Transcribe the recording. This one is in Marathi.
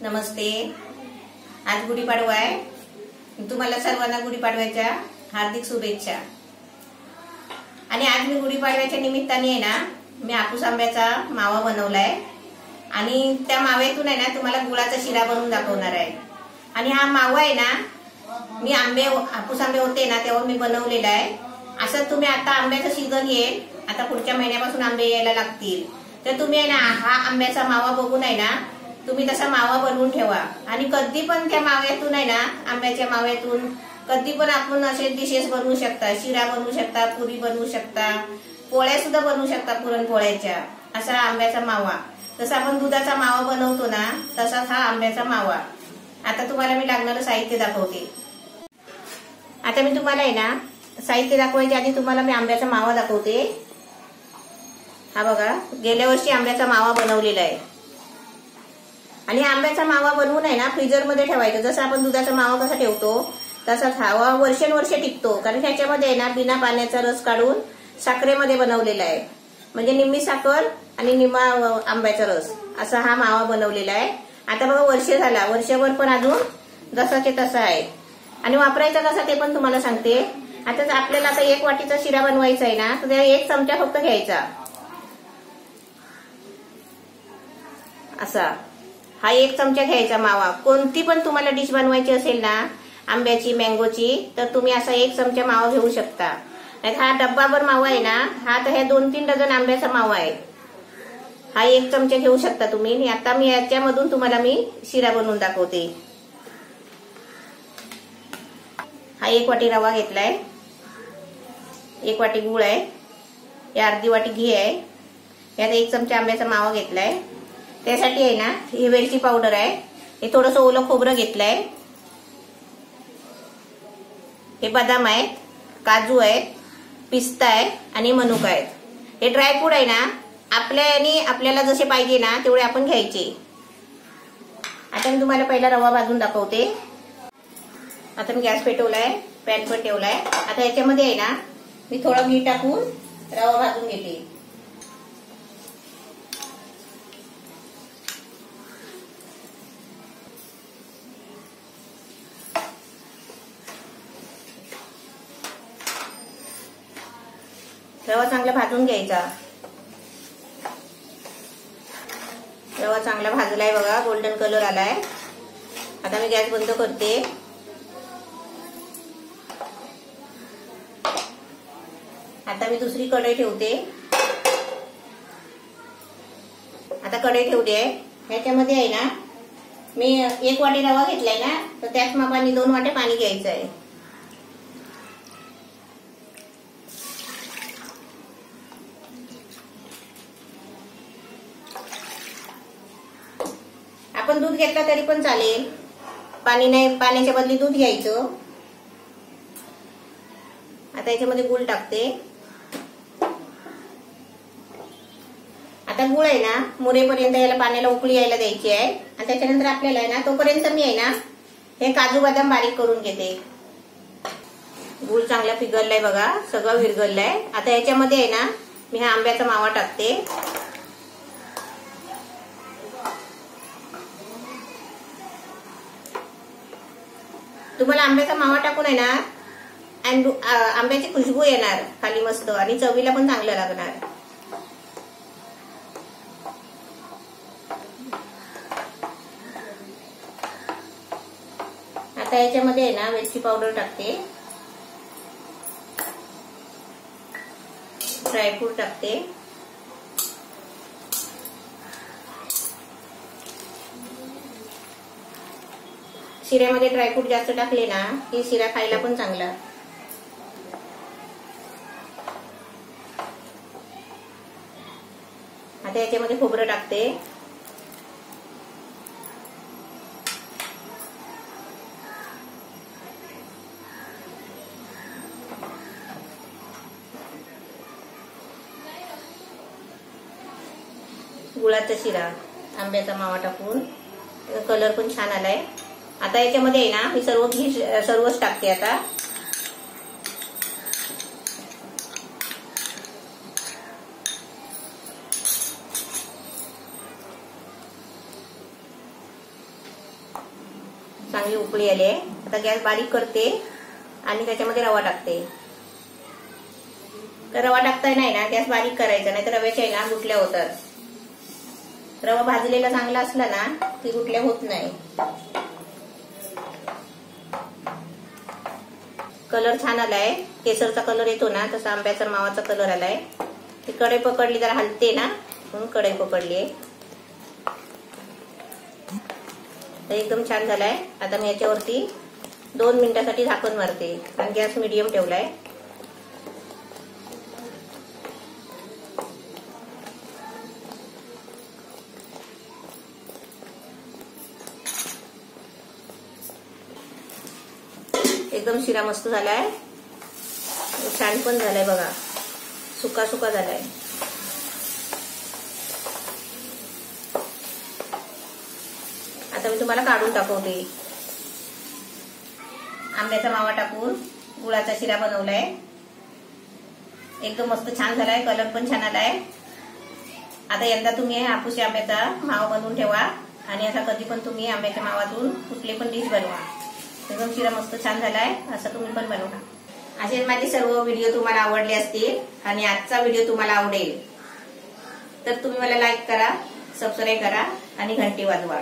नमस्ते। आज गुढीपाडवा आहे। तुम्हाला सर्वांना गुढीपाडव्याच्या हार्दिक शुभेच्छा। आणि आज मी गुढीपाडव्याच्या निमित्ताने आहे ना, मी हापूस आंब्याचा मावा बनवलाय आणि त्या माव्यातून आहे ना तुम्हाला गुळाचा शिरा बनवून दाखवणार आहे। आणि हा मावा आहे ना, मी हापूस आंबे होते ना तेव्हा मी बनवलेला आहे। असं तुम्ही आता आंब्याचं सीझन येईल, आता पुढच्या महिन्यापासून आंबे यायला लागतील, तर तुम्ही आहे ना हा आंब्याचा मावा बघून आहे ना तुम्ही तसा मावा बनवून ठेवा। आणि कधी पण त्या माव्यातून आहे ना, आंब्याच्या माव्यातून कधी पण आपण असे डिशेस बनवू शकता, शिरा बनवू शकता, पुरी बनवू शकता, पोळ्या सुद्धा बनवू शकता पुरणपोळ्याच्या। असा आंब्याचा मावा, जसा आपण दुधाचा मावा बनवतो ना तसाच हा आंब्याचा मावा। आता तुम्हाला मी लागणारं साहित्य दाखवते। आता मी तुम्हाला आहे ना साहित्य दाखवायच्या आधी तुम्हाला मी आंब्याचा मावा दाखवते। हा बघा, गेल्या वर्षी आंब्याचा मावा बनवलेला आहे। आणि आंब्याचा मावा बनवून आहे ना फ्रीजर मध्ये ठेवायचा। जसं आपण दुधाचा मावा कसा ठेवतो तसाच हा वर्षानुवर्ष टिकतो, कारण ह्याच्यामध्ये आहे ना बिना पाण्याचा रस काढून साखरेमध्ये बनवलेला आहे। म्हणजे निम्मी साखर आणि निम्मा आंब्याचा रस असा हा मावा बनवलेला आहे। आता बघा वर्ष झाला, वर्षभर पण अजून जसाचे तसा आहे। आणि वापरायचा कसा ते पण तुम्हाला सांगते। आता आपल्याला आता 1 वाटीचा शिरा बनवायचा आहे ना, तर 1 चमचा फक्त घ्यायचा असा। हा 1 चमचा घ्यायचा मावा। कोणती पण तुम्हाला डिश बनवायची असेल ना, आंब्याची, मँगोची, तर तुम्ही असा 1 चमचा मावा घेऊ शकता। नाही हा डब्बाभर मावा आहे ना, हा तर हे 2-3 डझन आंब्याचा मावा आहे। हा 1 चमचा घेऊ शकता तुम्ही। आता मी याच्यामधून तुम्हाला मी शिरा बनवून दाखवते। हा 1 वाटी रवा घेतलाय, 1 वाटी गूळ आहे, या अर्धी वाटी घी आहे, यात 1 चमचा आंब्याचा मावा घेतलाय। त्यासाठी आहे ना ही वेलची पावडर आहे, हे थोडंसं ओलं खोबरं घेतलंय, हे बदाम आहेत, काजू आहेत, पिस्ता आहे आणि मनुका आहेत। हे ड्रायफ्रूट आहे ना आपल्याला जसे पाहिजे ना तेवढे आपण घ्यायचे। आता मी तुम्हाला पहिला रवा भाजून दाखवते। आता मी गॅस पेटवलाय, पॅन पण ठेवलाय। आता याच्यामध्ये आहे ना मी थोडं घी टाकून रवा भाजून घेते। रवा चांगला भाजून घ्यायचा। रवा चांगला भाजलाय बघा, गोल्डन कलर आलाय। आता मी गॅस बंद करते। आता मी दुसरी कढई ठेवते। आता कढई ठेवली आहे, ह्याच्यामध्ये आहे ना मी 1 वाटी रवा घेतलाय ना, तर त्याच मापाने 2 वाटे पाणी घ्यायचं आहे। आपण दूध घेतला तरी पण चालेल, पाणी नाही, पाण्याच्या बदली दूध घ्यायचं। आता याच्यामध्ये गूळ टाकते। आता गूळ आहे ना मुरेपर्यंत याला पाण्याला उकळी यायला द्यायची आहे। आणि त्याच्यानंतर आपल्याला आहे ना तोपर्यंत मी आहे ना हे काजू बदाम बारीक करून घेते। गूळ चांगला पिघललाय बघा, सगळं विरघळलंय। आता याच्यामध्ये आहे ना मी हा आंब्याचा मावा टाकते। तुम्हाला आंब्याचा मावा टाकून आहे ना आंब्याची खुशबू येणार खाली मस्त, आणि चवीला पण चांगलं लागणार। आता याच्यामध्ये आहे ना वेलची पावडर टाकते, ड्रायफ्रूट टाकते, शिऱ्यामध्ये ड्रायफ्रूट जास्त टाकले ना की शिरा खायला पण चांगला। आता याच्यामध्ये खोबरं टाकते, गुळाचा शिरा, आंब्याचा मावा टाकून कलर पण छान आलाय। आता याच्यामध्ये आहे ना मी सर्वच टाकते। आता चांगली उकळी आली आहे. आता गॅस बारीक करते आणि त्याच्यामध्ये रवा टाकते. तर रवा टाकताय नाही ना गॅस बारीक करायचा, नाही तर रव्याच्या आहे ना गुठल्या होतात. रवा भाजलेला चांगला असला ना की गुठल्या होत नाही. कलर छान आलाय, केसरचा कलर येतो ना तसा आंब्याचा मावाचा कलर आलाय. ती कढई पकडली जरा हलते ना म्हणून कढई पकडली. एकदम छान झालाय. आता मी याच्यावरती 2 मिनिटांसाठी झाकण मारते आणि गॅस मीडियम ठेवलाय. एकदम शिरा मस्त झालाय, छान पण झालाय बघा, सुका सुका झालाय. आता मी तुम्हाला काढून दाखवते. आंब्याचा मावा टाकून गुळाचा शिरा बनवलाय. एकदम मस्त छान झालाय, कलर पण छान आलाय. आता यंदा तुम्ही हापूस आंब्याचा मावा बनवून ठेवा आणि असा कधी पण तुम्ही आंब्याच्या मावातून कुठली पण डिश बनवा. एकदम शिरा मस्त छान झालाय, असं तुम्ही पण बनवा. असे माझे सर्व व्हिडिओ तुम्हाला आवडले असतील आणि आजचा व्हिडिओ तुम्हाला आवडेल तर तुम्ही मला लाईक करा, सबस्क्राईब करा आणि घंटी वाजवा.